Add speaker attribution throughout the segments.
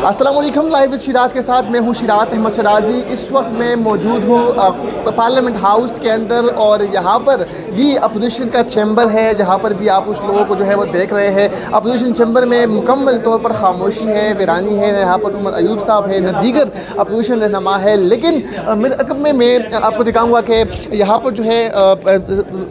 Speaker 1: अस्सलाम वालेकुम। Live with Siraj के साथ मैं हूं शिराज अहमद शराजी। इस वक्त मैं मौजूद हूं पार्लियामेंट हाउस के अंदर और यहाँ पर ये अपोजिशन का चैम्बर है जहाँ पर भी आप उस लोगों को जो है वो देख रहे हैं। अपोजिशन चैम्बर में मुकम्मल तौर पर खामोशी है, वीरानी है। यहाँ पर उमर अयूब साहब है, न दीगर अपोजिशन रहनुमा है। लेकिन मेरे अकब में मैं आपको दिखाऊँगा कि यहाँ पर जो है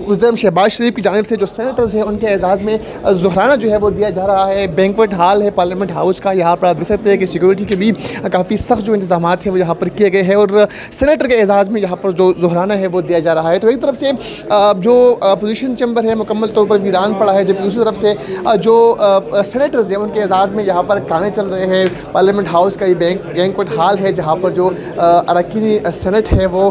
Speaker 1: उज़्ज़म शहबाज शरीफ की जानिब से जो सेनेटर्स हैं उनके एजाज़ में ज़ुहराना जो है वो दिया जा रहा है। बैंक्वेट हॉल है पार्लियामेंट हाउस का। यहाँ पर आप देख सकते हैं कि सिक्योरिटी के भी काफ़ी सख्त जो इंतजाम हैं वो यहाँ पर किए गए हैं और सेनेटर के एजाज़ में यहाँ पर जो ज़ुहराना है वो दिया जा रहा है। तो एक तरफ से जो अपोजिशन चैम्बर है मुकम्मल तौर पर वीरान पड़ा है, जबकि दूसरी तरफ से जो सेनेटर्स हैं उनके एजाज़ में यहाँ पर गाने चल रहे हैं। पार्लियामेंट हाउस का ये बैंक्वेट हॉल है जहाँ पर जो अरकान सेनेट है वो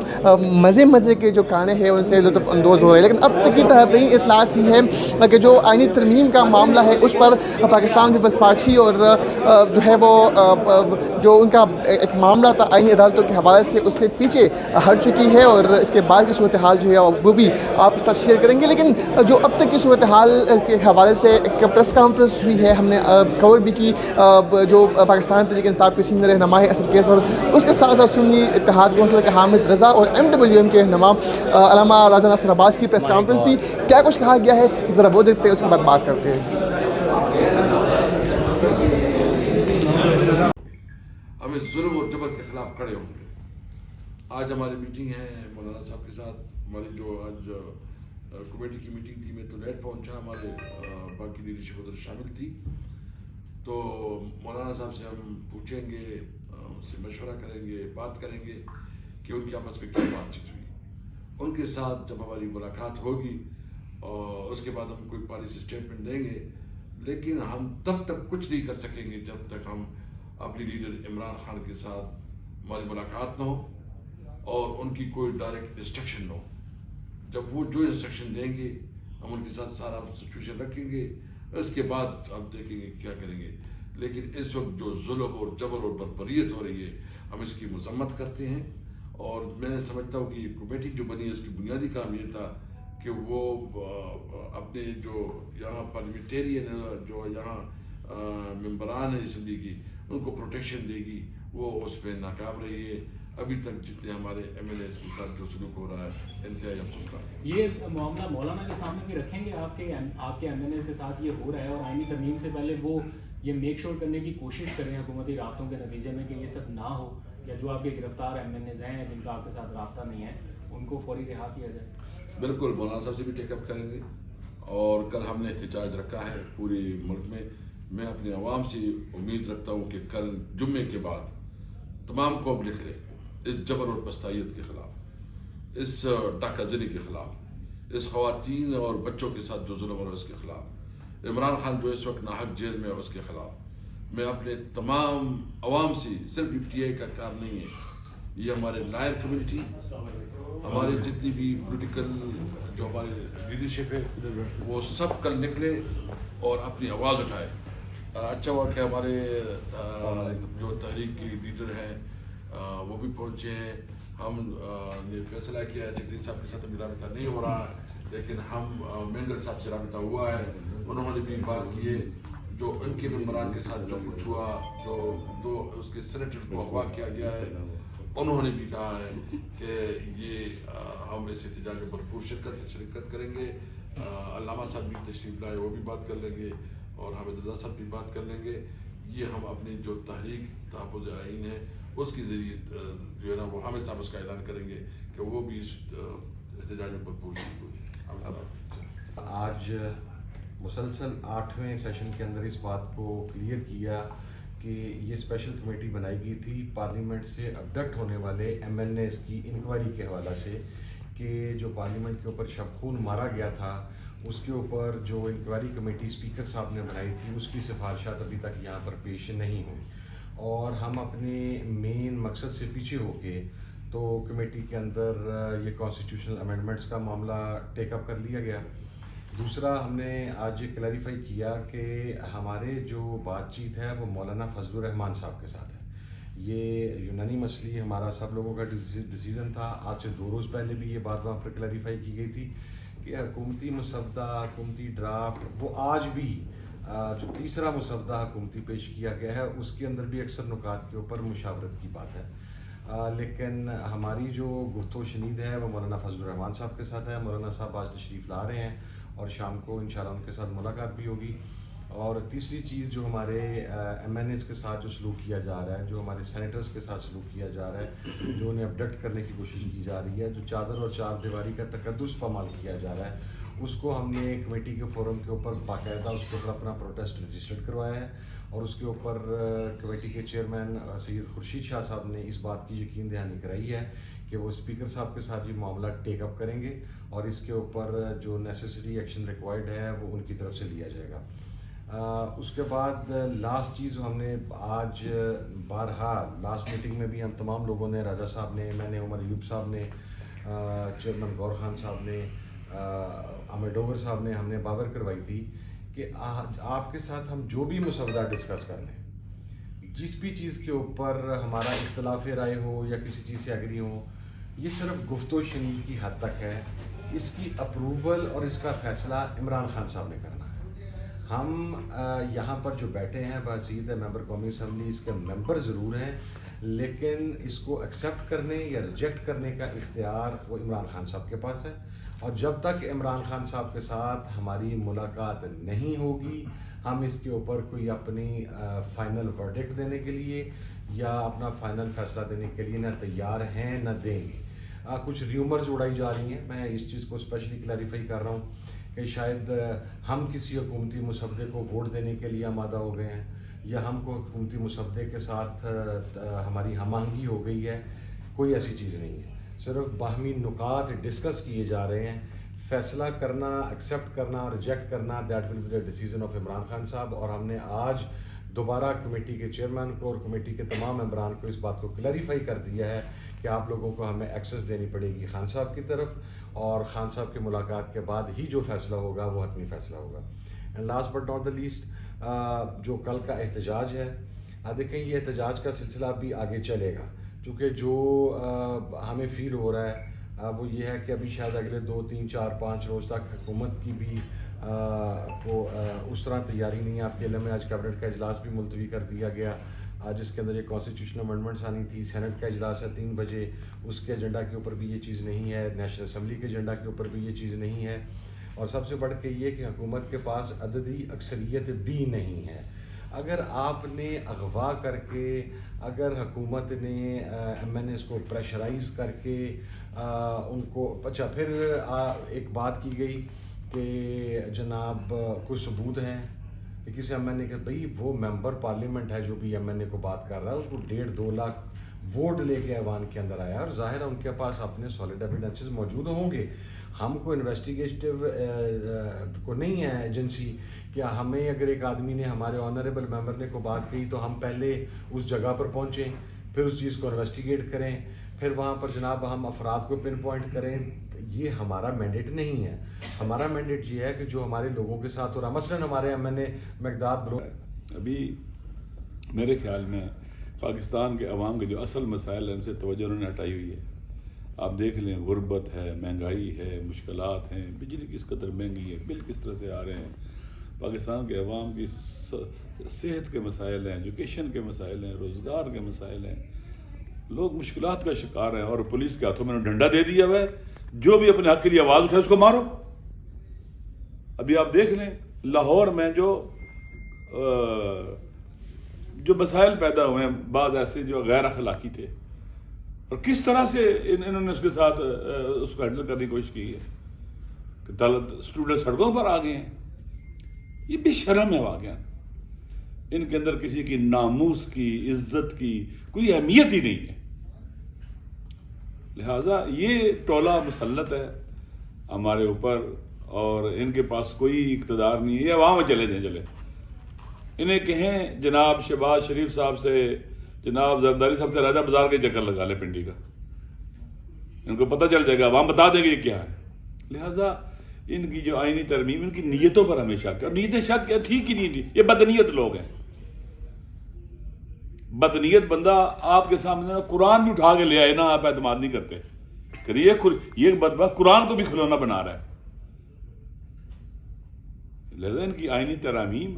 Speaker 1: मज़े के जो गाने हैं उनसे लुत्फ़ अंदोज़ हो रहे हैं। लेकिन अब तक की तहरीरी इतलात ही है कि जो आईनी तरमीम का मामला है उस पर पाकिस्तान पीपल्स पार्टी और जो है वो जो उनका एक मामला था आईनी अदालतों के हवाले से उससे पीछे हट चुकी है और इसके बाद की सूरत हाल जो है वो भी आपके साथ शेयर करेंगे। लेकिन जो अब तक की सूरत हाल के हवाले से एक प्रेस कॉन्फ्रेंस हुई है, हमने कवर भी की। जो पाकिस्तान तहरीक इंसाफ के सीनियर रहनुमा है असद कैसर, उसके साथ साथ सुन्नी इत्तेहाद कौंसिल के हामिद रज़ा और MWM के रहनुमा अल्लामा राजा नासिर अब्बास की प्रेस कॉन्फ्रेंस थी। क्या कुछ कहा गया है ज़रा वो देखते हैं, उसके बाद बात करते हैं।
Speaker 2: हम इस जुल्म और जबर के खिलाफ खड़े होंगे। आज हमारी मीटिंग है मौलाना साहब के साथ। हमारी जो आज कमेटी की मीटिंग थी, मैं तो लेट पहुंचा, हमारे बाकी लीडरशिप उधर शामिल थी। तो मौलाना साहब से हम पूछेंगे, उनसे मशवरा करेंगे, बात करेंगे कि उनकी आपस में क्या बातचीत हुई। उनके साथ जब हमारी मुलाकात होगी और उसके बाद हम कोई पॉलिसी स्टेटमेंट देंगे। लेकिन हम तब तक कुछ नहीं कर सकेंगे जब तक हम अपनी लीडर इमरान खान के साथ हमारी मुलाकात न हो और उनकी कोई डायरेक्ट इंस्ट्रक्शन न हो। जब वो जो इंस्ट्रक्शन देंगे हम उनके साथ सारा सिचुएशन रखेंगे, उसके बाद हम देखेंगे क्या करेंगे। लेकिन इस वक्त जो जुल्म और जबर और बर्बरियत हो रही है हम इसकी मजम्मत करते हैं। और मैं समझता हूँ कि ये कमेटी जो बनी है उसकी बुनियादी काम ये था कि वो अपने जो यहाँ पार्लियामेंटेरियन जो यहाँ मेंबरान है असम्बली की उनको प्रोटेक्शन देगी, वो उस पर नाकाम रही है। अभी तक जितने हमारे MLA के साथ जो सलूक हो रहा है इंतहाई अफसोस का।
Speaker 3: ये मामला मौलाना के सामने भी रखेंगे आपके MLA के साथ ये हो रहा है और आईनी तरमीम से पहले वो ये मेक श्योर करने की कोशिश करें हुकूमती राब्तों के नतीजे में कि ये सब ना हो, या जो आपके गिरफ्तार MLAs हैं जिनका आपके साथ राब्ता नहीं है उनको फौरी रिहा किया जाए।
Speaker 2: बिल्कुल, मौलाना साहब से भी टेकअप करेंगे और कल हमने एहतजाज रखा है पूरे मुल्क में। मैं अपने अवाम से उम्मीद रखता हूँ कि कल जुम्मे के बाद तमाम कौम लिख ले इस जबर और बस्तायत के ख़िलाफ़, इस डाकाज़नी के ख़िलाफ़, इस ख़वातीन और बच्चों के साथ जो जुल्म हो रहा है उसके ख़िलाफ़, इमरान खान जो इस वक्त नाहक जेल में है उसके ख़िलाफ़। मैं अपने तमाम अवाम से, सिर्फ PTI का काम नहीं है, ये हमारे लायर कम्यूनिटी, हमारे जितनी भी पॉलिटिकल जो हमारे लीडरशिप है वो सब कल निकले और अपनी आवाज़ उठाए। अच्छा हुआ कि हमारे जो तहरीक के लीडर हैं वो भी पहुँचे हैं। हम ने फैसला किया है, जगदीश साहब के साथ अभी राबिता नहीं हो रहा है लेकिन हम मेंगल साहब से राबिता हुआ है। उन्होंने भी बात की है जो उनके मेंबरान के साथ जो कुछ हुआ, जो दो उसके सेनेटर को अगवा किया गया है, उन्होंने भी कहा है कि ये हम इस एहतजाज में भरपूर शिरकत करेंगे। अल्लामा साहब भी तशरीफ लाए, वो भी बात कर लेंगे और हामिद रज़ा साहब भी बात कर लेंगे। ये हम अपनी जो तहरीक तहफ़्फ़ुज़ आइन है उसके ज़रिए जो है ना वो हामिद साहब उसका ऐलान करेंगे कि वो भी इस एहतजाज में भरपूर शिरकत।
Speaker 4: आज मुसलसल 8वें सेशन के अंदर इस बात को क्लियर किया कि ये स्पेशल कमेटी बनाई गई थी पार्लियामेंट से अबडक्ट होने वाले MLAs की इंक्वायरी के हवाला से कि जो पार्लियामेंट के ऊपर शबखून मारा गया था उसके ऊपर जो इंक्वायरी कमेटी स्पीकर साहब ने बनाई थी उसकी सिफारिशात अभी तक यहाँ पर पेश नहीं हुई और हम अपने मेन मकसद से पीछे होके तो कमेटी के अंदर ये कॉन्स्टिट्यूशनल अमेंडमेंट्स का मामला टेकअप कर लिया गया। दूसरा हमने आज ये क्लैरिफाई किया कि हमारे जो बातचीत है वो मौलाना फजलुर रहमान साहब के साथ है। ये यूनानी मसली हमारा सब लोगों का डिसीज़न था। आज से 2 रोज़ पहले भी ये बात वहाँ पर क्लैरिफाई की गई थी कि हुकूमती मुसद्दा, हुकूमती ड्राफ्ट वो आज भी जो तीसरा मुसवदा हुकूमती पेश किया गया है उसके अंदर भी अक्सर नुकात के ऊपर मुशावरत की बात है, लेकिन हमारी जो गुफ्तगू शनीद है वो मौलाना फजलुर रहमान साहब के साथ है। मौलाना साहब आज तशरीफ़ ला रहे हैं और शाम को इंशाल्लाह उनके साथ मुलाकात भी होगी। और तीसरी चीज़ जो हमारे MNAs के साथ जो सलूक किया जा रहा है, जो हमारे सेनेटर्स के साथ सलूक किया जा रहा है, जो उन्हें अपडेट करने की कोशिश की जा रही है, जो चादर और चार दीवारी का तकद्दुस पामाल किया जा रहा है, उसको हमने कमेटी के फोरम के ऊपर बाकायदा उसके ऊपर अपना प्रोटेस्ट रजिस्टर्ड करवाया है। और उसके ऊपर कमेटी के चेयरमैन सैयद खुर्शीद शाह साहब ने इस बात की यकीन दहानी कराई है कि वो स्पीकर साहब के साथ ये मामला टेक अप करेंगे और इसके ऊपर जो नेसेसरी एक्शन रिक्वायर्ड है वो उनकी तरफ से लिया जाएगा। उसके बाद लास्ट चीज़ हमने आज बारहा लास्ट मीटिंग में भी हम तमाम लोगों ने, राजा साहब ने, मैंने, उमर अयूब साहब ने, चेयरमैन गौर खान साहब ने, आमिर डोगर साहब ने, हमने बावर करवाई थी कि आपके साथ हम जो भी मुसवदा डिस्कस कर लें, जिस भी चीज़ के ऊपर हमारा इख्तलाफ राय हो या किसी चीज़ से एग्री हो, ये सिर्फ गुफ्तो शनीद की हद तक है। इसकी अप्रूवल और इसका फ़ैसला इमरान खान साहब ने करना है। हम यहाँ पर जो बैठे हैं बसीद मेंबर कौमी असम्बली, इसके मेंबर ज़रूर हैं, लेकिन इसको एक्सेप्ट करने या रिजेक्ट करने का इख्तियार वो इमरान खान साहब के पास है। और जब तक इमरान खान साहब के साथ हमारी मुलाकात नहीं होगी, हम इसके ऊपर कोई अपनी फ़ाइनल वर्डिक्ट देने के लिए या अपना फ़ाइनल फ़ैसला देने के लिए ना तैयार हैं ना देंगे। कुछ र्यूमर्स उड़ाई जा रही हैं, मैं इस चीज़ को स्पेशली क्लैरिफाई कर रहा हूँ कि शायद हम किसी हुकूमती मुसवदे को वोट देने के लिए आमादा हो गए हैं या हमको हुकूमती मुसवदे के साथ हमारी हमआहंगी हो गई है। कोई ऐसी चीज़ नहीं है, सिर्फ बाहमी नुकात डिस्कस किए जा रहे हैं। फ़ैसला करना, एक्सेप्ट करना, रिजेक्ट करना, that will be the decision of Imran Khan साहब। और हमने आज दोबारा कमेटी के चेयरमैन को और कमेटी के तमाम मेंबरान को इस बात को क्लैरिफाई कर दिया है कि आप लोगों को हमें एक्सेस देनी पड़ेगी खान साहब की तरफ, और खान साहब की मुलाकात के बाद ही जो फ़ैसला होगा वो हतमी फ़ैसला होगा। And last but not the least, जो कल का एहतजाज है, देखें ये एहतजाज का सिलसिला भी आगे चलेगा, चूँकि जो हमें फ़ील हो रहा है वो ये है कि अभी शायद अगले 2, 3, 4, 5 रोज़ तक हुकूमत की भी उस तरह तैयारी नहीं है। आपके इल्म में आज कैबिनेट का इजलास भी मुलतवी कर दिया गया, जिसके अंदर ये कॉन्स्टिट्यूशनल अमेंडमेंट्स आनी थी। सेनेट का इजलास है 3 बजे, उसके एजेंडा के ऊपर भी ये चीज़ नहीं है। नेशनल असम्बली के एजेंडा के ऊपर भी ये चीज़ नहीं है। और सबसे बढ़ के ये कि हुकूमत के पास अददी अक्सरियत भी नहीं है। अगर आपने अगवा करके, अगर हुकूमत ने MNAs को प्रेशराइज़ करके उनको, अच्छा फिर एक बात की गई कि जनाब कोई सबूत हैं कि किसी MNA के, भाई वो मेंबर पार्लियामेंट है जो भी MNA को बात कर रहा है, उसको 1.5-2 लाख वोट लेके ऐवान के अंदर आया, और ज़ाहिर है उनके पास अपने सॉलिड एविडेंसेस मौजूद होंगे। हमको इन्वेस्टिगेटिव को नहीं है एजेंसी, क्या हमें अगर एक आदमी ने, हमारे ऑनरेबल मेंबर ने को बात कही तो हम पहले उस जगह पर पहुँचें, फिर उस चीज़ को इन्वेस्टिगेट करें, फिर वहाँ पर जनाब हम अफराद को पिन पॉइंट करें। ये हमारा मैंडेट नहीं है। हमारा मैंडेट ये है कि जो हमारे लोगों के साथ हो रहा, मसलन हमारे MNA मकदाद ब्लो,
Speaker 5: अभी मेरे ख्याल में पाकिस्तान के अवाम के जो असल मसाइल हैं उनसे तवज्जो उन्होंने हटाई हुई है। आप देख लें, गुर्बत है, महंगाई है, मुश्किलात हैं, बिजली किस कदर महंगी है, बिल किस तरह से आ रहे हैं, पाकिस्तान के अवाम की सेहत के मसाइल हैं, एजुकेशन के मसाइल हैं, रोज़गार के मसाइल हैं, लोग मुश्किलात का शिकार हैं। और पुलिस के हाथों में डंडा दे दिया हुआ है, जो भी अपने हक के लिए आवाज़ उठाए उसको मारो। अभी आप देख लें लाहौर में जो मसाइल पैदा हुए हैं, बाद ऐसे जो गैर अखलाकी थे, और किस तरह से इन्होंने उसके साथ उसको हैंडल करने की कोशिश की है कि स्टूडेंट सड़कों पर आ गए हैं। ये बेशर्म है वाकया। इनके अंदर किसी की नामूस की, इज्जत की कोई अहमियत ही नहीं है। लिहाजा ये टोला मुसल्लत है हमारे ऊपर, और इनके पास कोई इक़्तिदार नहीं है। ये वहाँ में चले जाएं, चले इन्हें कहें जनाब शहबाज शरीफ साहब से, जनाब जरदारी साहब से राजा बाजार के चक्कर लगा ले पिंडी का, इनको पता चल जाएगा, वहाँ बता देंगे ये क्या है। लिहाजा इनकी जो आईनी तरमीम, इनकी नीयतों पर हमें शक है, और नीयतें शक है ठीक ही नहीं, ये बदनीयत लोग हैं। बदनीयत बंदा आपके सामने कुरान भी उठा के ले आए ना, आप एतमाद नहीं करते, ये बदबख्त कुरान को भी खिलौना बना रहा है। लिहाजा इनकी आईनी तरमीम